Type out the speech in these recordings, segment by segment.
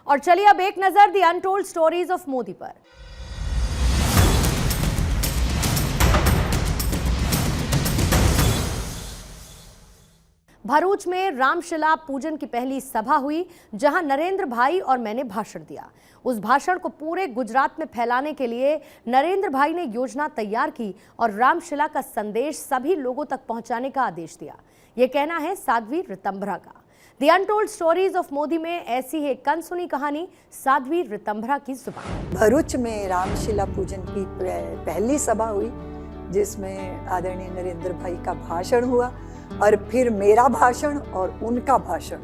और चलिए अब एक नजर the untold stories of Modi पर। भरूच में रामशिला पूजन की पहली सभा हुई, जहां नरेंद्र भाई और मैंने भाषण दिया। उस भाषण को पूरे गुजरात में फैलाने के लिए नरेंद्र भाई ने योजना तैयार की और रामशिला का संदेश सभी लोगों तक पहुंचाने का आदेश दिया। ये कहना है साध्वी ऋतंभरा का। The untold stories of Modi में ऐसी ही एक अनसुनी कहानी साध्वी ऋतंभरा की जुबान। भरूच में रामशिला पूजन की पहली सभा हुई, जिसमें आदरणीय नरेंद्र भाई का भाषण हुआ और फिर मेरा भाषण और उनका भाषण,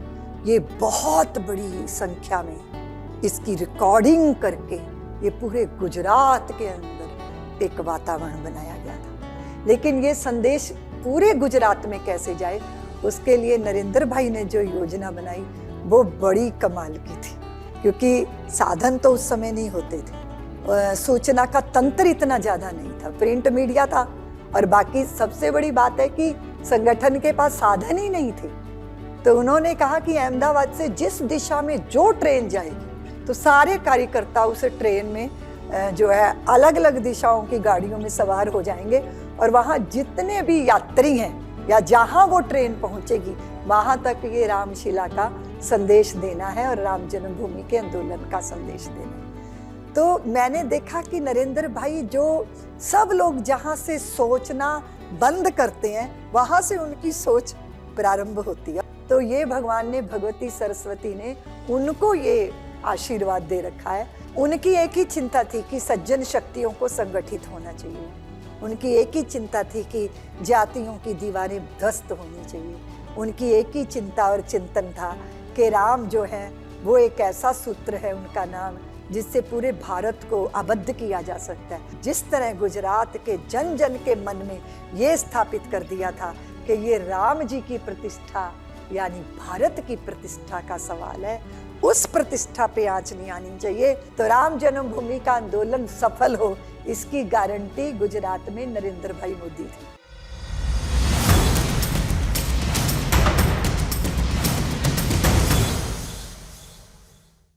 ये बहुत बड़ी संख्या में इसकी रिकॉर्डिंग करके ये पूरे गुजरात के अंदर एक वातावरण बनाया गया था। लेकिन ये संदेश पूरे गुजरात में कैसे जाए, उसके लिए नरेंद्र भाई ने जो योजना बनाई वो बड़ी कमाल की थी, क्योंकि साधन तो उस समय नहीं होते थे, सूचना का तंत्र इतना ज्यादा नहीं था, प्रिंट मीडिया था, और बाकी सबसे बड़ी बात है कि संगठन के पास साधन ही नहीं थे। तो उन्होंने कहा कि अहमदाबाद से जिस दिशा में जो ट्रेन जाएगी तो सारे कार्यकर्ता उस ट्रेन में जो है अलग अलग दिशाओं की गाड़ियों में सवार हो जाएंगे और वहाँ जितने भी यात्री हैं या जहाँ वो ट्रेन पहुँचेगी वहाँ तक ये रामशिला का संदेश देना है और राम जन्मभूमि के आंदोलन का संदेश देना है। तो मैंने देखा कि नरेंद्र भाई जो सब लोग जहाँ से सोचना बंद करते हैं वहाँ से उनकी सोच प्रारंभ होती है। तो ये भगवान ने, भगवती सरस्वती ने उनको ये आशीर्वाद दे रखा है। उनकी एक ही चिंता थी कि सज्जन शक्तियों को संगठित होना चाहिए। उनकी एक ही चिंता थी कि जातियों की दीवारें ध्वस्त होनी चाहिए। उनकी एक ही चिंता और चिंतन था कि राम जो है वो एक ऐसा सूत्र है, उनका नाम, जिससे पूरे भारत को आबद्ध किया जा सकता है। जिस तरह गुजरात के जन जन के मन में ये स्थापित कर दिया था कि ये राम जी की प्रतिष्ठा यानी भारत की प्रतिष्ठा का सवाल है, उस प्रतिष्ठा पे आंच नहीं आनी चाहिए। तो राम जन्मभूमि का आंदोलन सफल हो, इसकी गारंटी गुजरात में नरेंद्र भाई मोदी थी।